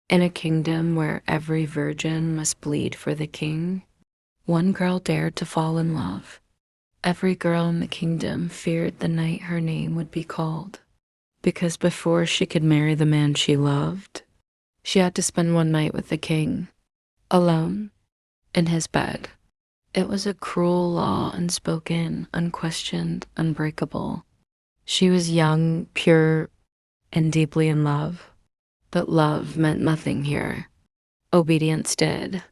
In a kingdom where every virgin must bleed for the king, one girl dared to fall in love. Every girl in the kingdom feared the night her name would be called, because before she could marry the man she loved, she had to spend one night with the king, alone, in his bed. It was a cruel law, unspoken, unquestioned, unbreakable. She was young, pure, and deeply in love, but love meant nothing here. Obedience did.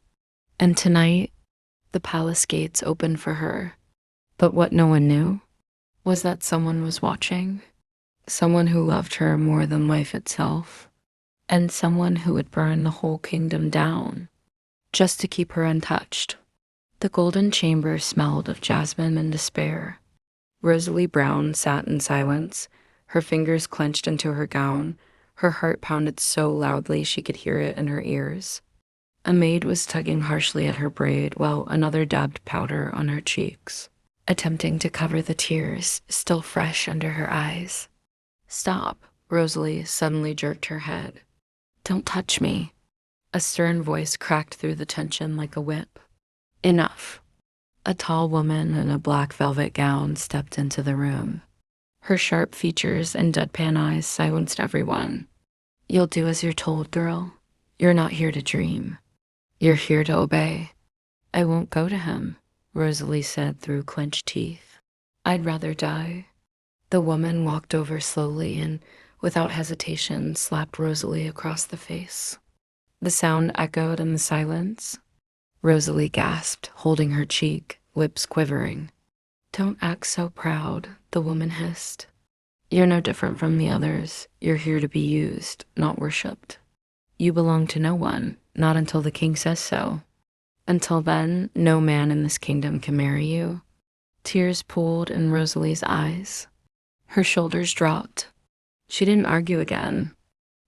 And tonight, the palace gates opened for her. But what no one knew was that someone was watching, someone who loved her more than life itself, and someone who would burn the whole kingdom down just to keep her untouched. The golden chamber smelled of jasmine and despair. Rosalie Brown sat in silence, her fingers clenched into her gown. Her heart pounded so loudly she could hear it in her ears. A maid was tugging harshly at her braid while another dabbed powder on her cheeks, attempting to cover the tears still fresh under her eyes. "Stop," Rosalie suddenly jerked her head. "Don't touch me." A stern voice cracked through the tension like a whip. "Enough." A tall woman in a black velvet gown stepped into the room. Her sharp features and deadpan eyes silenced everyone. "You'll do as you're told, girl. You're not here to dream. You're here to obey." "I won't go to him," Rosalie said through clenched teeth. "I'd rather die." The woman walked over slowly and, without hesitation, slapped Rosalie across the face. The sound echoed in the silence. Rosalie gasped, holding her cheek, lips quivering. "Don't act so proud," the woman hissed. "You're no different from the others. You're here to be used, not worshipped. You belong to no one, not until the king says so. Until then, no man in this kingdom can marry you." Tears pooled in Rosalie's eyes. Her shoulders dropped. She didn't argue again.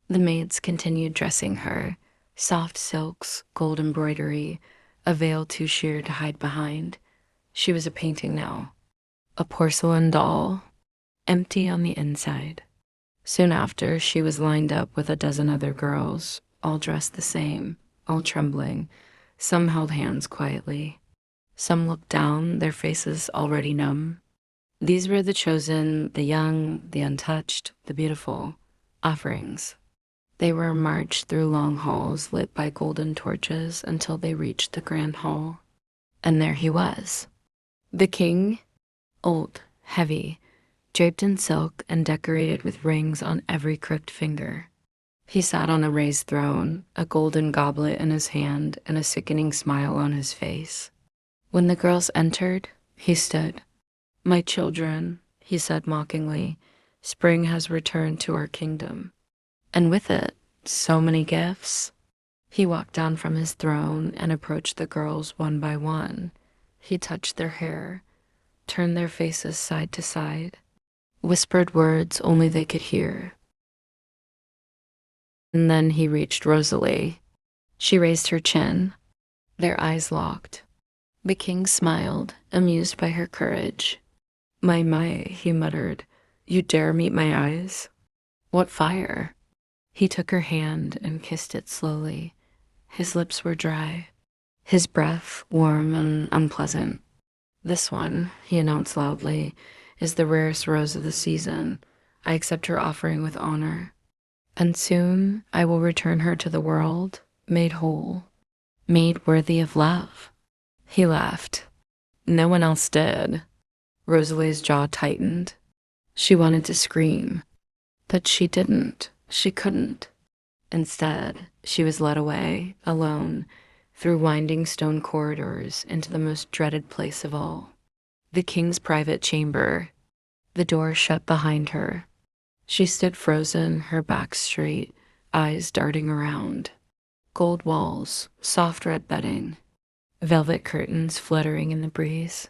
The maids continued dressing her. Soft silks, gold embroidery, a veil too sheer to hide behind. She was a painting now. A porcelain doll, empty on the inside. Soon after, she was lined up with a dozen other girls, all dressed the same, all trembling. Some held hands quietly. Some looked down, their faces already numb. These were the chosen, the young, the untouched, the beautiful, offerings. They were marched through long halls lit by golden torches until they reached the grand hall. And there he was. The king, old, heavy, draped in silk and decorated with rings on every crooked finger. He sat on a raised throne, a golden goblet in his hand and a sickening smile on his face. When the girls entered, he stood. "My children," he said mockingly, "spring has returned to our kingdom. And with it, so many gifts." He walked down from his throne and approached the girls one by one. He touched their hair, turned their faces side to side, whispered words only they could hear. And then he reached Rosalie. She raised her chin. Their eyes locked. The king smiled, amused by her courage. My," he muttered. "You dare meet my eyes? What fire?" He took her hand and kissed it slowly. His lips were dry, his breath warm and unpleasant. "This one," he announced loudly, "is the rarest rose of the season. I accept her offering with honor. And soon I will return her to the world, made whole, made worthy of love." He laughed. No one else did. Rosalie's jaw tightened. She wanted to scream, but she didn't. She couldn't. Instead, she was led away, alone, through winding stone corridors into the most dreaded place of all, the king's private chamber. The door shut behind her. She stood frozen, her back straight, eyes darting around. Gold walls, soft red bedding, velvet curtains fluttering in the breeze,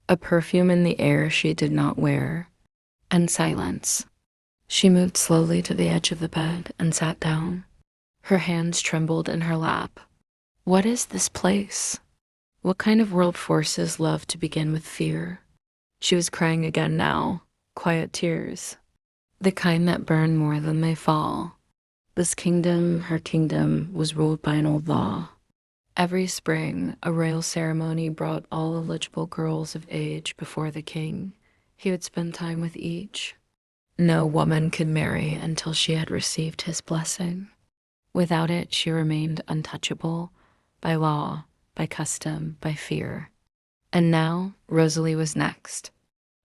a perfume in the air she did not wear, and silence. She moved slowly to the edge of the bed and sat down. Her hands trembled in her lap. What is this place? What kind of world forces love to begin with fear? She was crying again now, quiet tears, the kind that burn more than they fall. This kingdom, her kingdom, was ruled by an old law. Every spring, a royal ceremony brought all eligible girls of age before the king. He would spend time with each. No woman could marry until she had received his blessing. Without it, she remained untouchable by law, by custom, by fear. And now, Rosalie was next,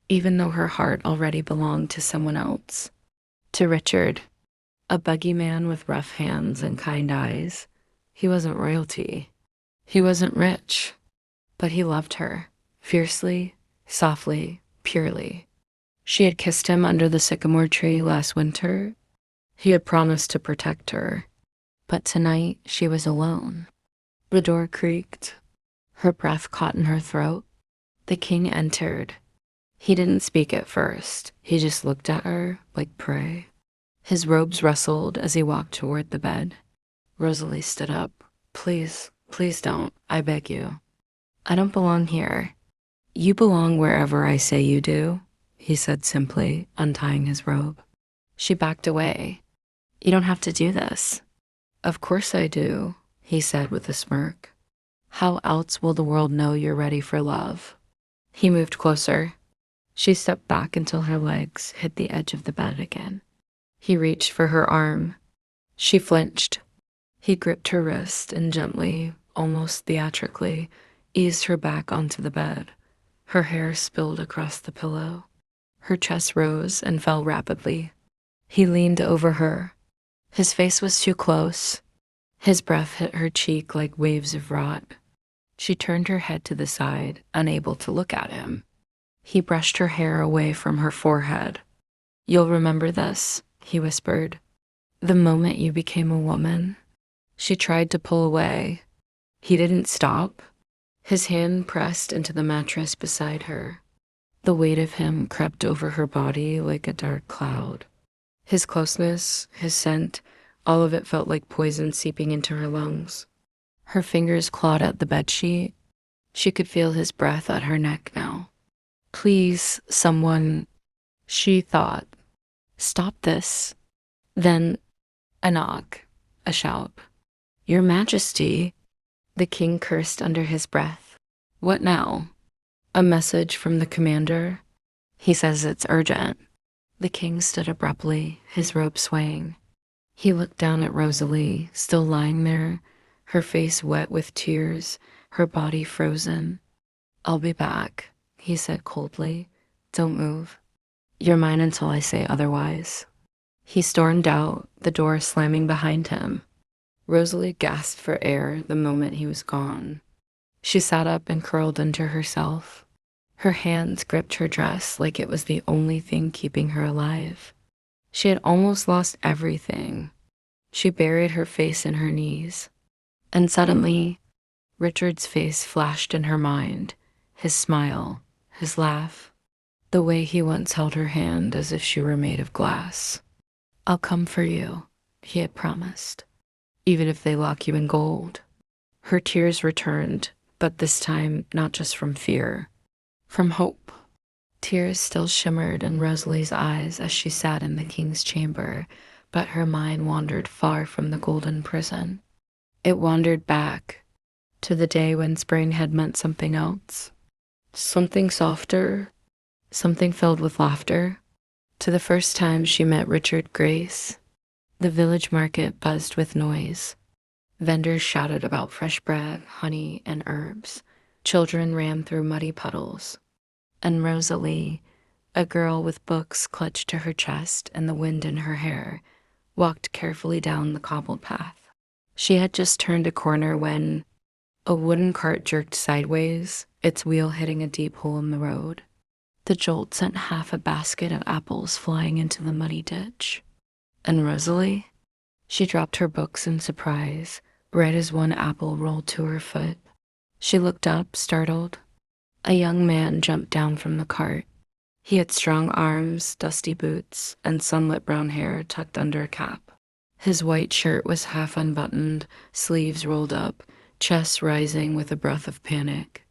even though her heart already belonged to someone else. To Richard, a buggy man with rough hands and kind eyes. He wasn't royalty. He wasn't rich, but he loved her, fiercely, softly, purely. She had kissed him under the sycamore tree last winter. He had promised to protect her. But tonight she was alone. The door creaked. Her breath caught in her throat. The king entered. He didn't speak at first. He just looked at her like prey. His robes rustled as he walked toward the bed. Rosalie stood up. Please, please don't. I beg you. I don't belong here. You belong wherever I say you do, he said simply, untying his robe. She backed away. You don't have to do this. Of course I do, he said with a smirk. How else will the world know you're ready for love? He moved closer. She stepped back until her legs hit the edge of the bed again. He reached for her arm. She flinched. He gripped her wrist and gently, almost theatrically, eased her back onto the bed. Her hair spilled across the pillow. Her chest rose and fell rapidly. He leaned over her. His face was too close. His breath hit her cheek like waves of rot. She turned her head to the side, unable to look at him. He brushed her hair away from her forehead. You'll remember this, he whispered. The moment you became a woman. She tried to pull away. He didn't stop. His hand pressed into the mattress beside her. The weight of him crept over her body like a dark cloud. His closeness, his scent, all of it felt like poison seeping into her lungs. Her fingers clawed at the bedsheet. She could feel his breath at her neck now. Please, someone, she thought. Stop this. Then a knock, a shout. Your Majesty, the king cursed under his breath. What now? A message from the commander? He says it's urgent. The king stood abruptly, his robe swaying. He looked down at Rosalie, still lying there, her face wet with tears, her body frozen. I'll be back, he said coldly. Don't move. You're mine until I say otherwise. He stormed out, the door slamming behind him. Rosalie gasped for air the moment he was gone. She sat up and curled into herself. Her hands gripped her dress like it was the only thing keeping her alive. She had almost lost everything. She buried her face in her knees. And suddenly, Richard's face flashed in her mind, his smile, his laugh, the way he once held her hand as if she were made of glass. I'll come for you, he had promised, even if they lock you in gold. Her tears returned, but this time not just from fear, from hope. Tears still shimmered in Rosalie's eyes as she sat in the king's chamber, but her mind wandered far from the golden prison. It wandered back to the day when spring had meant something else, something softer, something filled with laughter, to the first time she met Richard Grace. The village market buzzed with noise. Vendors shouted about fresh bread, honey, and herbs. Children ran through muddy puddles. And Rosalie, a girl with books clutched to her chest and the wind in her hair, walked carefully down the cobbled path. She had just turned a corner when a wooden cart jerked sideways, its wheel hitting a deep hole in the road. The jolt sent half a basket of apples flying into the muddy ditch. And Rosalie? She dropped her books in surprise, right as one apple rolled to her foot. She looked up, startled. A young man jumped down from the cart. He had strong arms, dusty boots, and sunlit brown hair tucked under a cap. His white shirt was half unbuttoned, sleeves rolled up, chest rising with a breath of panic.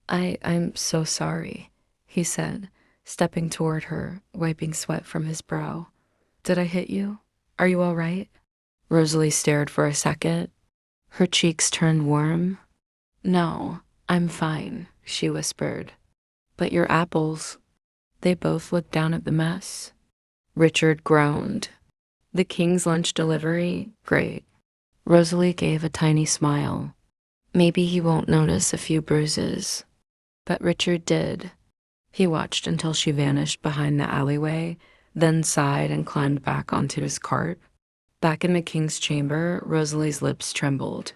I'm so sorry, he said, stepping toward her, wiping sweat from his brow. Did I hit you? Are you all right? Rosalie stared for a second. Her cheeks turned warm. "No, I'm fine," she whispered. "But your apples." They both looked down at the mess. Richard groaned. "The king's lunch delivery? Great." Rosalie gave a tiny smile. Maybe he won't notice a few bruises. But Richard did. He watched until she vanished behind the alleyway, then sighed and climbed back onto his cart. Back in the king's chamber, Rosalie's lips trembled.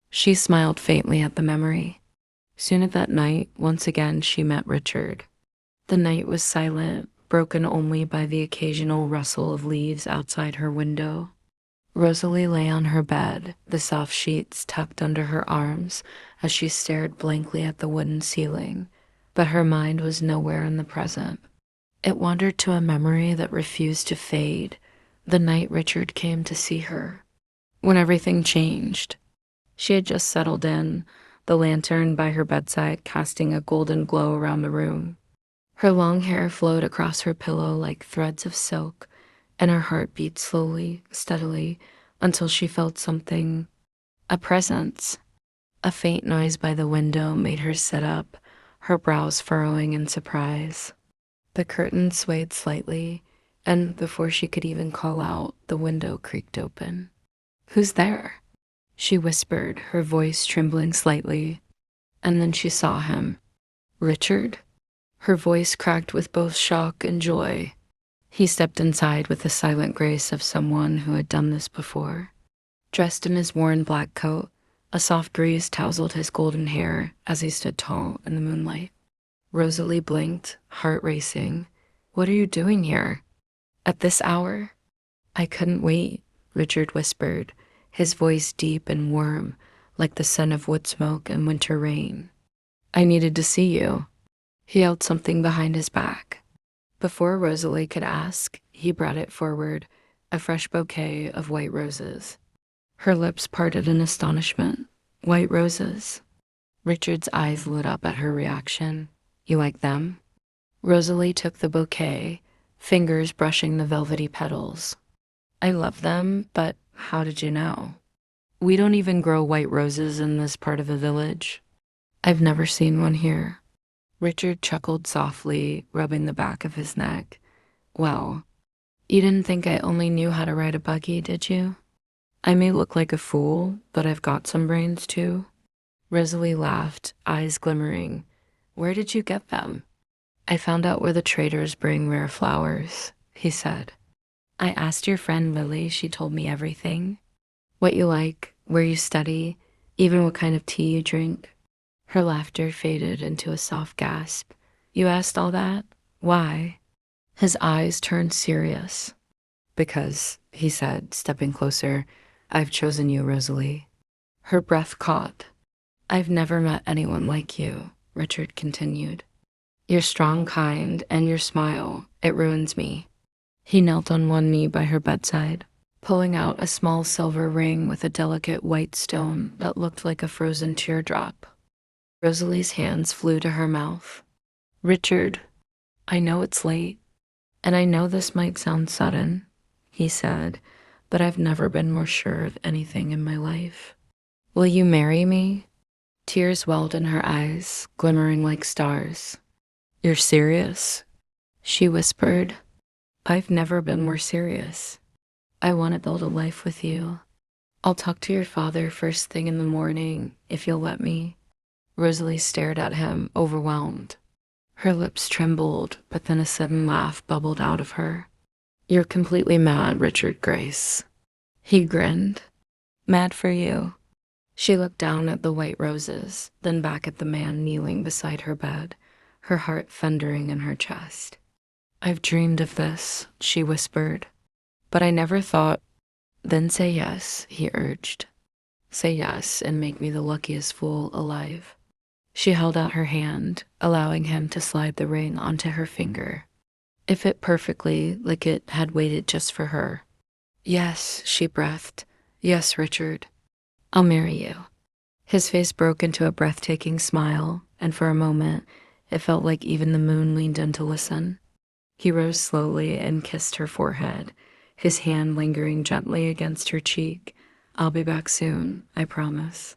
She smiled faintly at the memory. Soon at that night, once again she met Richard. The night was silent, broken only by the occasional rustle of leaves outside her window. Rosalie lay on her bed, the soft sheets tucked under her arms as she stared blankly at the wooden ceiling, but her mind was nowhere in the present. It wandered to a memory that refused to fade, the night Richard came to see her, when everything changed. She had just settled in, the lantern by her bedside casting a golden glow around the room. Her long hair flowed across her pillow like threads of silk, and her heart beat slowly, steadily, until she felt something, a presence. A faint noise by the window made her sit up, her brows furrowing in surprise. The curtain swayed slightly, and before she could even call out, the window creaked open. "Who's there?" she whispered, her voice trembling slightly. And then she saw him. "Richard?" Her voice cracked with both shock and joy. He stepped inside with the silent grace of someone who had done this before. Dressed in his worn black coat, a soft breeze tousled his golden hair as he stood tall in the moonlight. Rosalie blinked, heart racing. "What are you doing here? At this hour?" "I couldn't wait," Richard whispered, his voice deep and warm, like the scent of wood smoke and winter rain. "I needed to see you." He held something behind his back. Before Rosalie could ask, he brought it forward, a fresh bouquet of white roses. Her lips parted in astonishment. "White roses?" Richard's eyes lit up at her reaction. "You like them?" Rosalie took the bouquet, fingers brushing the velvety petals. "I love them, but how did you know?" "We don't even grow white roses in this part of the village." "I've never seen one here." Richard chuckled softly, rubbing the back of his neck. "Well, you didn't think I only knew how to ride a buggy, did you? I may look like a fool, but I've got some brains too." Rosalie laughed, eyes glimmering. "Where did you get them?" "I found out where the traders bring rare flowers," he said. "I asked your friend Lily, she told me everything. What you like, where you study, even what kind of tea you drink." Her laughter faded into a soft gasp. "You asked all that? Why?" His eyes turned serious. "Because," he said, stepping closer, "I've chosen you, Rosalie." Her breath caught. "I've never met anyone like you," Richard continued. "You're strong, kind, and your smile, it ruins me." He knelt on one knee by her bedside, pulling out a small silver ring with a delicate white stone that looked like a frozen teardrop. Rosalie's hands flew to her mouth. "Richard, I know it's late, and I know this might sound sudden," he said, "but I've never been more sure of anything in my life. Will you marry me?" Tears welled in her eyes, glimmering like stars. "You're serious?" she whispered. "I've never been more serious. I want to build a life with you. I'll talk to your father first thing in the morning, if you'll let me." Rosalie stared at him, overwhelmed. Her lips trembled, but then a sudden laugh bubbled out of her. "You're completely mad, Richard Grace." He grinned. "Mad for you." She looked down at the white roses, then back at the man kneeling beside her bed, her heart thundering in her chest. "I've dreamed of this," she whispered. "But I never thought—" "Then say yes," he urged. "Say yes and make me the luckiest fool alive." She held out her hand, allowing him to slide the ring onto her finger. It fit perfectly, like it had waited just for her. "Yes," she breathed. "Yes, Richard. I'll marry you." His face broke into a breathtaking smile, and for a moment, it felt like even the moon leaned in to listen. He rose slowly and kissed her forehead, his hand lingering gently against her cheek. "I'll be back soon, I promise.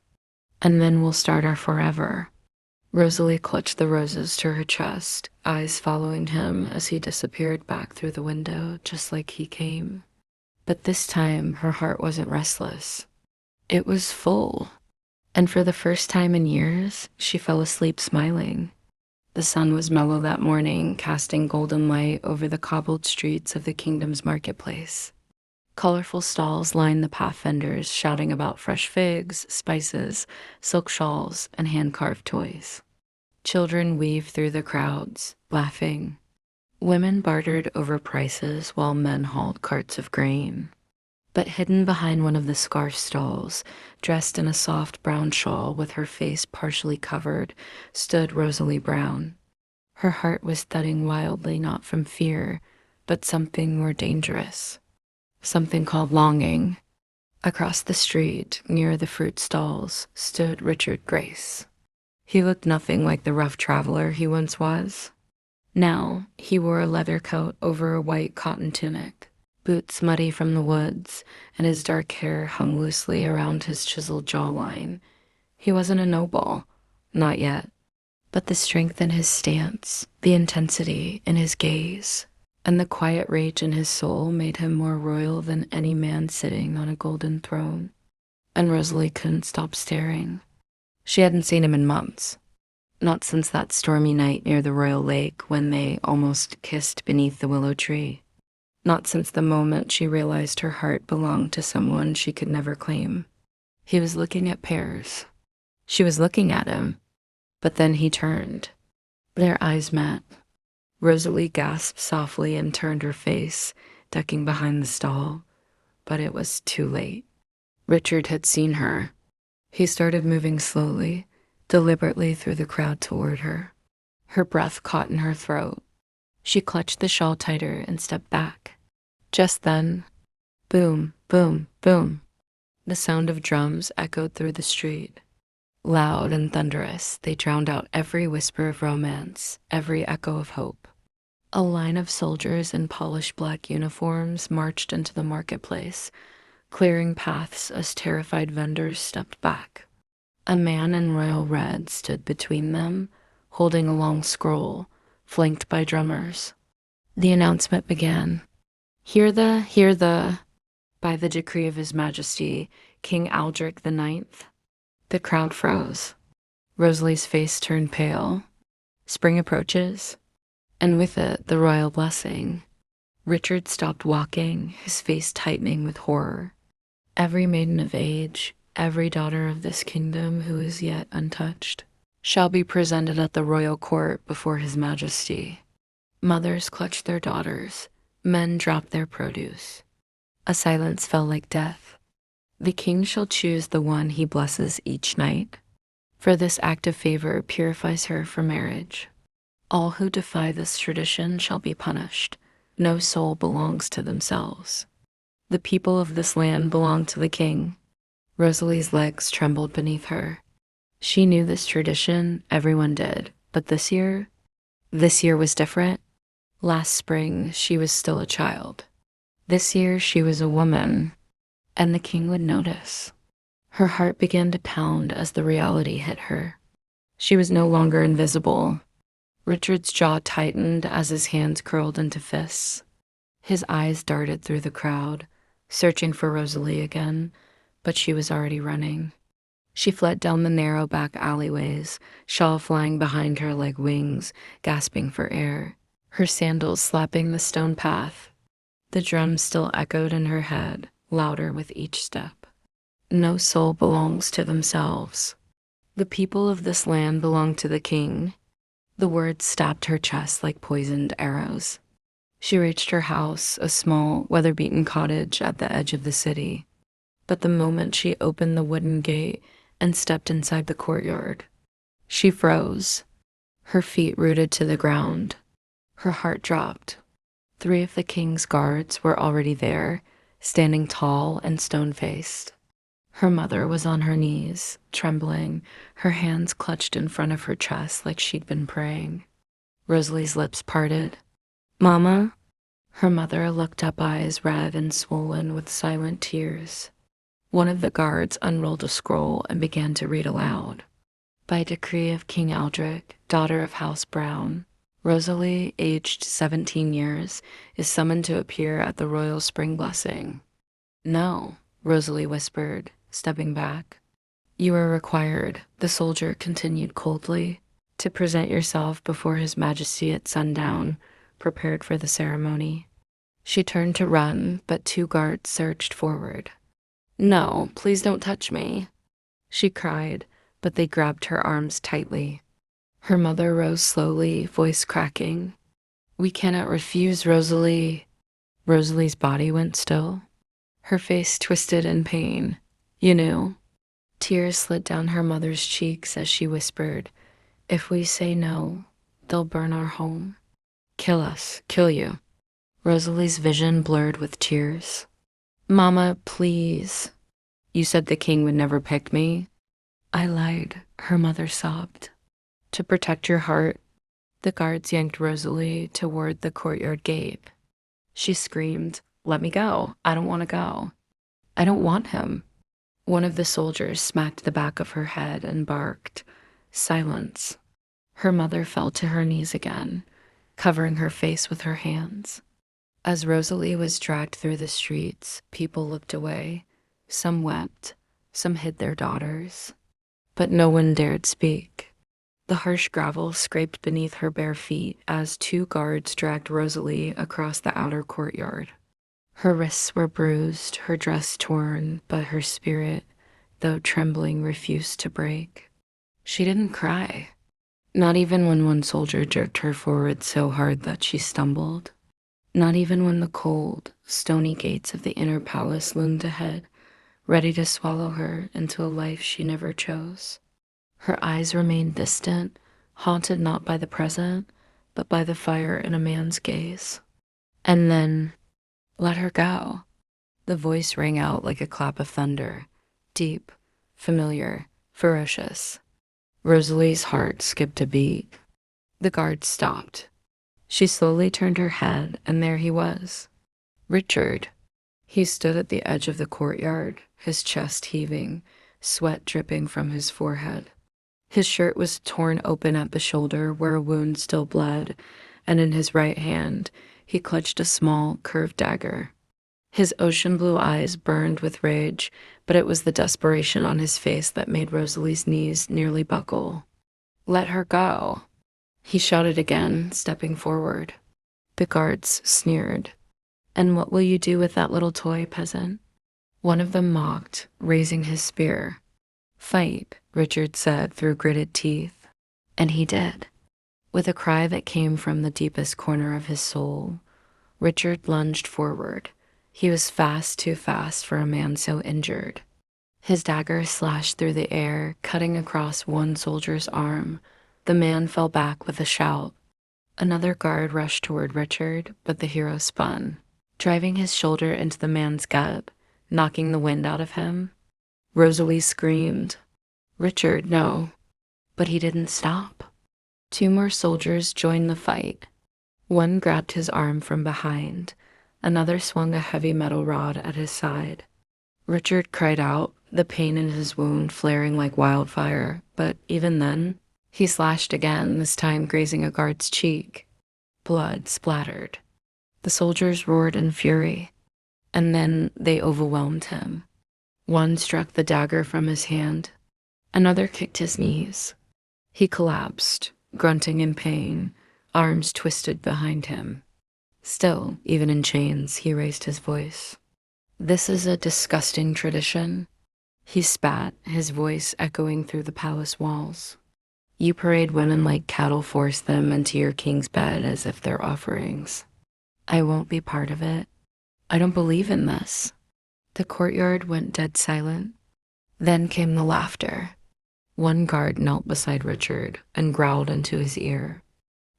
And then we'll start our forever." Rosalie clutched the roses to her chest, eyes following him as he disappeared back through the window, just like he came. But this time, her heart wasn't restless. It was full. And for the first time in years, she fell asleep smiling. The sun was mellow that morning, casting golden light over the cobbled streets of the kingdom's marketplace. Colorful stalls lined the path vendors, shouting about fresh figs, spices, silk shawls, and hand-carved toys. Children weaved through the crowds, laughing. Women bartered over prices while men hauled carts of grain. But hidden behind one of the scarf stalls, dressed in a soft brown shawl with her face partially covered, stood Rosalie Brown. Her heart was thudding wildly, not from fear, but something more dangerous. Something called longing. Across the street, near the fruit stalls, stood Richard Grace. He looked nothing like the rough traveler he once was. Now, he wore a leather coat over a white cotton tunic, boots muddy from the woods, and his dark hair hung loosely around his chiseled jawline. He wasn't a noble, not yet, but the strength in his stance, the intensity in his gaze, and the quiet rage in his soul made him more royal than any man sitting on a golden throne. And Rosalie couldn't stop staring. She hadn't seen him in months. Not since that stormy night near the royal lake when they almost kissed beneath the willow tree. Not since the moment she realized her heart belonged to someone she could never claim. He was looking at pears. She was looking at him. But then he turned. Their eyes met. Rosalie gasped softly and turned her face, ducking behind the stall. But it was too late. Richard had seen her. He started moving slowly, deliberately through the crowd toward her. Her breath caught in her throat. She clutched the shawl tighter and stepped back. Just then, boom, boom, boom. The sound of drums echoed through the street. Loud and thunderous, they drowned out every whisper of romance, every echo of hope. A line of soldiers in polished black uniforms marched into the marketplace, clearing paths as terrified vendors stepped back. A man in royal red stood between them, holding a long scroll, flanked by drummers. The announcement began. Hear the, by the decree of His Majesty, King Aldrich the Ninth. The crowd froze. Rosalie's face turned pale. Spring approaches, and with it the royal blessing. Richard stopped walking, his face tightening with horror. Every maiden of age, every daughter of this kingdom who is yet untouched, shall be presented at the royal court before His Majesty. Mothers clutched their daughters, men dropped their produce. A silence fell like death. The king shall choose the one he blesses each night, for this act of favor purifies her for marriage. All who defy this tradition shall be punished. No soul belongs to themselves. The people of this land belong to the king. Rosalie's legs trembled beneath her. She knew this tradition, everyone did, but this year was different. Last spring, she was still a child. This year, she was a woman. And the king would notice. Her heart began to pound as the reality hit her. She was no longer invisible. Richard's jaw tightened as his hands curled into fists. His eyes darted through the crowd, searching for Rosalie again, but she was already running. She fled down the narrow back alleyways, shawl flying behind her like wings, gasping for air, her sandals slapping the stone path. The drums still echoed in her head, louder with each step. No soul belongs to themselves. The people of this land belong to the king. The words stabbed her chest like poisoned arrows. She reached her house, a small, weather-beaten cottage at the edge of the city. But the moment she opened the wooden gate and stepped inside the courtyard, she froze, her feet rooted to the ground. Her heart dropped. 3 of the king's guards were already there, standing tall and stone-faced. Her mother was on her knees, trembling, her hands clutched in front of her chest like she'd been praying. Rosalie's lips parted. "Mama?" Her mother looked up, eyes red and swollen with silent tears. One of the guards unrolled a scroll and began to read aloud. By decree of King Aldrich, daughter of House Brown, Rosalie, aged 17 years, is summoned to appear at the royal spring blessing. No, Rosalie whispered, stepping back. You are required, the soldier continued coldly, to present yourself before His Majesty at sundown, prepared for the ceremony. She turned to run, but 2 guards surged forward. No, please don't touch me, she cried, but they grabbed her arms tightly. Her mother rose slowly, voice cracking. We cannot refuse, Rosalie. Rosalie's body went still. Her face twisted in pain. You knew. Tears slid down her mother's cheeks as she whispered, if we say no, they'll burn our home. Kill us, kill you. Rosalie's vision blurred with tears. Mama, please. You said the king would never pick me. I lied, her mother sobbed. To protect your heart, the guards yanked Rosalie toward the courtyard gate. She screamed, let me go. I don't want to go. I don't want him. One of the soldiers smacked the back of her head and barked, silence. Her mother fell to her knees again, covering her face with her hands. As Rosalie was dragged through the streets, people looked away. Some wept, some hid their daughters. But no one dared speak. The harsh gravel scraped beneath her bare feet as 2 guards dragged Rosalie across the outer courtyard. Her wrists were bruised, her dress torn, but her spirit, though trembling, refused to break. She didn't cry, not even when one soldier jerked her forward so hard that she stumbled, not even when the cold, stony gates of the inner palace loomed ahead, ready to swallow her into a life she never chose. Her eyes remained distant, haunted not by the present, but by the fire in a man's gaze. And then, let her go. The voice rang out like a clap of thunder, deep, familiar, ferocious. Rosalie's heart skipped a beat. The guard stopped. She slowly turned her head, and there he was. Richard. He stood at the edge of the courtyard, his chest heaving, sweat dripping from his forehead. His shirt was torn open at the shoulder where a wound still bled, and in his right hand, he clutched a small, curved dagger. His ocean blue eyes burned with rage, but it was the desperation on his face that made Rosalie's knees nearly buckle. Let her go, he shouted again, stepping forward. The guards sneered. And what will you do with that little toy, peasant? One of them mocked, raising his spear. Fight, Richard said through gritted teeth. And he did. With a cry that came from the deepest corner of his soul, Richard lunged forward. He was fast, too fast for a man so injured. His dagger slashed through the air, cutting across one soldier's arm. The man fell back with a shout. Another guard rushed toward Richard, but the hero spun, driving his shoulder into the man's gut, knocking the wind out of him. Rosalie screamed. Richard, no. But he didn't stop. 2 more soldiers joined the fight. One grabbed his arm from behind. Another swung a heavy metal rod at his side. Richard cried out, the pain in his wound flaring like wildfire, but even then, he slashed again, this time grazing a guard's cheek. Blood splattered. The soldiers roared in fury, and then they overwhelmed him. One struck the dagger from his hand. Another kicked his knees. He collapsed, grunting in pain, arms twisted behind him. Still, even in chains, he raised his voice. This is a disgusting tradition. He spat, his voice echoing through the palace walls. You parade women like cattle, force them into your king's bed as if they're offerings. I won't be part of it. I don't believe in this. The courtyard went dead silent. Then came the laughter. One guard knelt beside Richard and growled into his ear.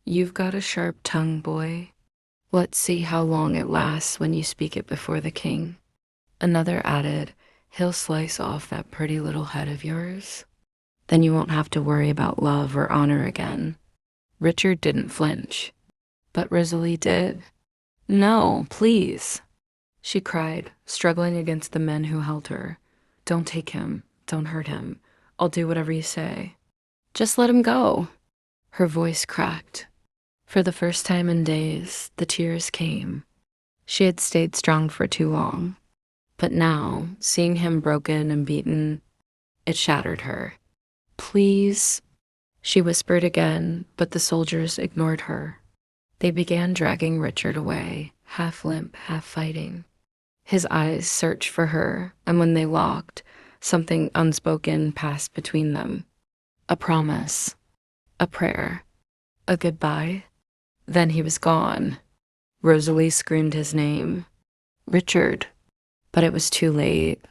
You've got a sharp tongue, boy. Let's see how long it lasts when you speak it before the king. Another added, he'll slice off that pretty little head of yours. Then you won't have to worry about love or honor again. Richard didn't flinch, but Rosalie did. No, please, she cried, struggling against the men who held her. Don't take him. Don't hurt him. I'll do whatever you say. Just let him go. Her voice cracked. For the first time in days, the tears came. She had stayed strong for too long. But now, seeing him broken and beaten, it shattered her. Please, she whispered again, but the soldiers ignored her. They began dragging Richard away, half limp, half fighting. His eyes searched for her, and when they locked, something unspoken passed between them. A promise, a prayer, a goodbye. Then he was gone. Rosalie screamed his name. Richard. But it was too late.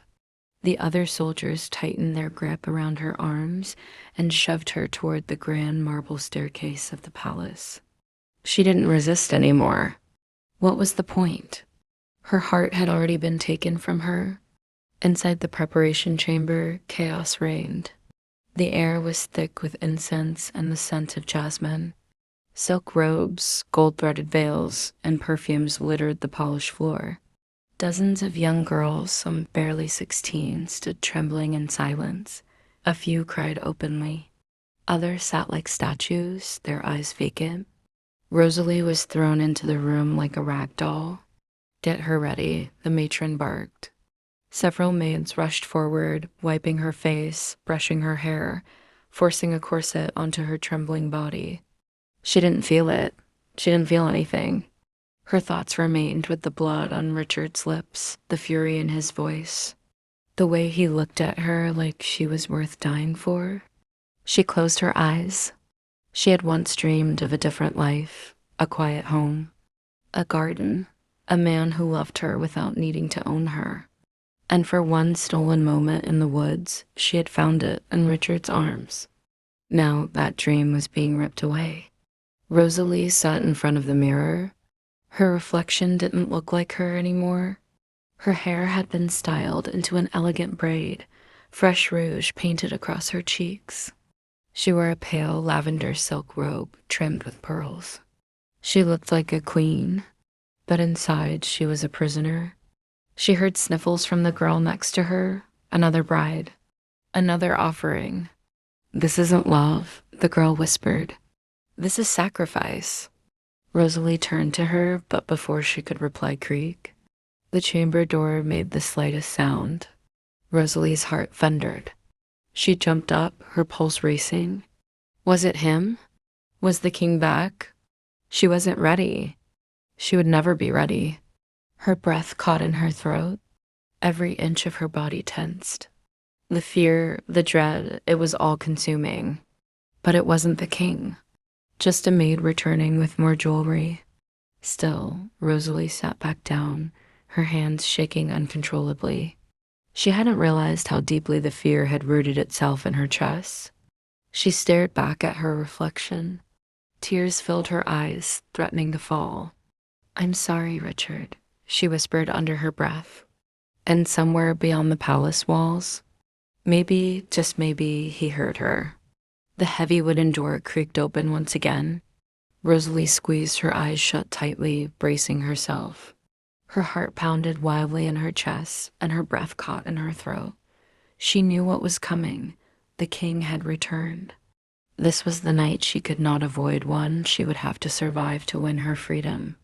The other soldiers tightened their grip around her arms and shoved her toward the grand marble staircase of the palace. She didn't resist anymore. What was the point? Her heart had already been taken from her. Inside the preparation chamber, chaos reigned. The air was thick with incense and the scent of jasmine. Silk robes, gold-threaded veils, and perfumes littered the polished floor. Dozens of young girls, some barely 16, stood trembling in silence. A few cried openly. Others sat like statues, their eyes vacant. Rosalie was thrown into the room like a rag doll. Get her ready, the matron barked. Several maids rushed forward, wiping her face, brushing her hair, forcing a corset onto her trembling body. She didn't feel it. She didn't feel anything. Her thoughts remained with the blood on Richard's lips, the fury in his voice, the way he looked at her like she was worth dying for. She closed her eyes. She had once dreamed of a different life, a quiet home, a garden, a man who loved her without needing to own her. And for one stolen moment in the woods, she had found it in Richard's arms. Now that dream was being ripped away. Rosalie sat in front of the mirror. Her reflection didn't look like her anymore. Her hair had been styled into an elegant braid, fresh rouge painted across her cheeks. She wore a pale lavender silk robe trimmed with pearls. She looked like a queen, but inside she was a prisoner. She heard sniffles from the girl next to her, another bride, another offering. This isn't love, the girl whispered. This is sacrifice. Rosalie turned to her, but before she could reply creak, the chamber door made the slightest sound. Rosalie's heart thundered. She jumped up, her pulse racing. Was it him? Was the king back? She wasn't ready. She would never be ready. Her breath caught in her throat. Every inch of her body tensed. The fear, the dread, it was all consuming. But it wasn't the king. Just a maid returning with more jewelry. Still, Rosalie sat back down, her hands shaking uncontrollably. She hadn't realized how deeply the fear had rooted itself in her chest. She stared back at her reflection. Tears filled her eyes, threatening to fall. I'm sorry, Richard, she whispered under her breath. And somewhere beyond the palace walls, maybe, just maybe, he heard her. The heavy wooden door creaked open once again. Rosalie squeezed her eyes shut tightly, bracing herself. Her heart pounded wildly in her chest, and her breath caught in her throat. She knew what was coming. The king had returned. This was the night she could not avoid, one she would have to survive to win her freedom.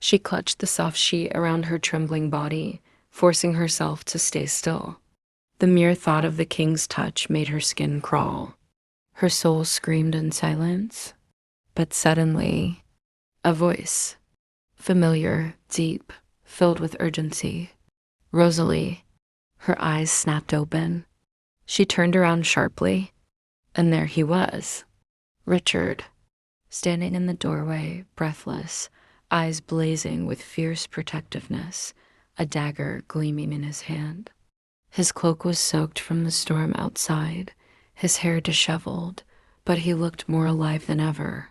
She clutched the soft sheet around her trembling body, forcing herself to stay still. The mere thought of the king's touch made her skin crawl. Her soul screamed in silence, but suddenly, a voice, familiar, deep, filled with urgency. Rosalie. Her eyes snapped open. She turned around sharply, and there he was, Richard, standing in the doorway, breathless, eyes blazing with fierce protectiveness, a dagger gleaming in his hand. His cloak was soaked from the storm outside, his hair disheveled, but he looked more alive than ever.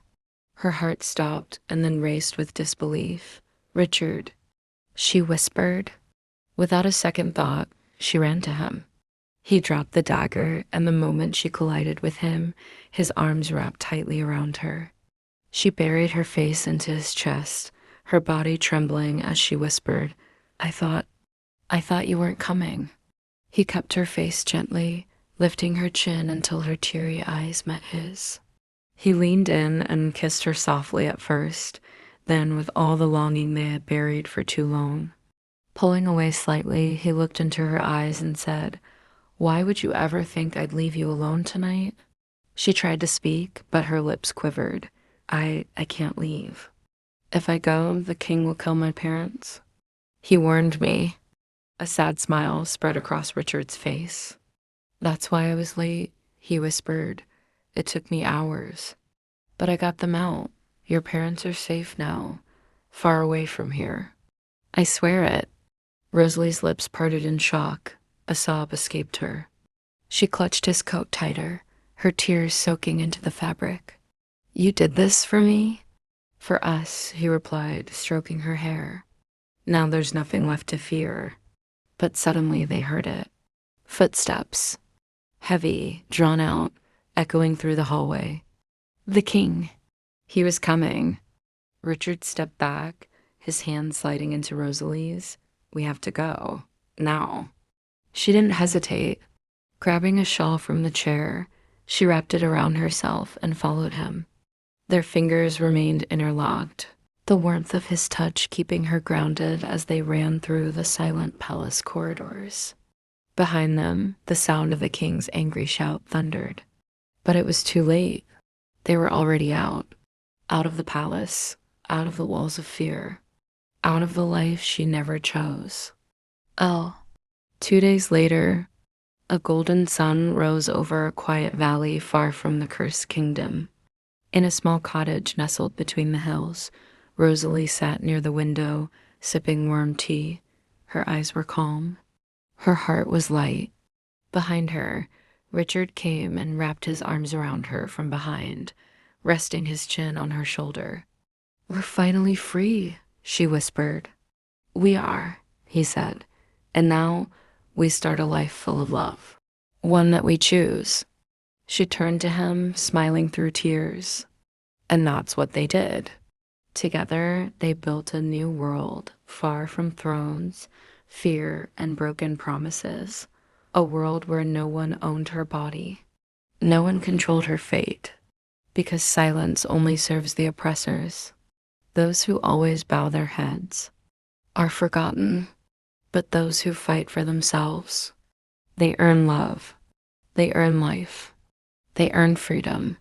Her heart stopped and then raced with disbelief. Richard, she whispered. Without a second thought, she ran to him. He dropped the dagger, and the moment she collided with him, his arms wrapped tightly around her. She buried her face into his chest, her body trembling as she whispered, I thought you weren't coming. He kept her face gently, lifting her chin until her teary eyes met his. He leaned in and kissed her softly at first, then with all the longing they had buried for too long. Pulling away slightly, he looked into her eyes and said, Why would you ever think I'd leave you alone tonight? She tried to speak, but her lips quivered. I can't leave. If I go, the king will kill my parents. He warned me. A sad smile spread across Richard's face. That's why I was late, he whispered. It took me hours. But I got them out. Your parents are safe now, far away from here. I swear it. Rosalie's lips parted in shock. A sob escaped her. She clutched his coat tighter, her tears soaking into the fabric. You did this for me? For us, he replied, stroking her hair. Now there's nothing left to fear. But suddenly they heard it. Footsteps. Heavy, drawn out, echoing through the hallway. The king. He was coming. Richard stepped back, his hand sliding into Rosalie's. We have to go. Now. She didn't hesitate. Grabbing a shawl from the chair, she wrapped it around herself and followed him. Their fingers remained interlocked, the warmth of his touch keeping her grounded as they ran through the silent palace corridors. Behind them, the sound of the king's angry shout thundered. But it was too late. They were already out of the palace, out of the walls of fear, out of the life she never chose. 2 days later, a golden sun rose over a quiet valley far from the cursed kingdom. In a small cottage nestled between the hills, Rosalie sat near the window, sipping warm tea. Her eyes were calm. Her heart was light. Behind her, Richard came and wrapped his arms around her from behind, resting his chin on her shoulder. We're finally free, she whispered. We are, he said, and now we start a life full of love, one that we choose. She turned to him, smiling through tears. And that's what they did. Together, they built a new world, far from thrones, fear, and broken promises. A world where no one owned her body. No one controlled her fate, because silence only serves the oppressors. Those who always bow their heads are forgotten, but those who fight for themselves, they earn love, they earn life, they earn freedom.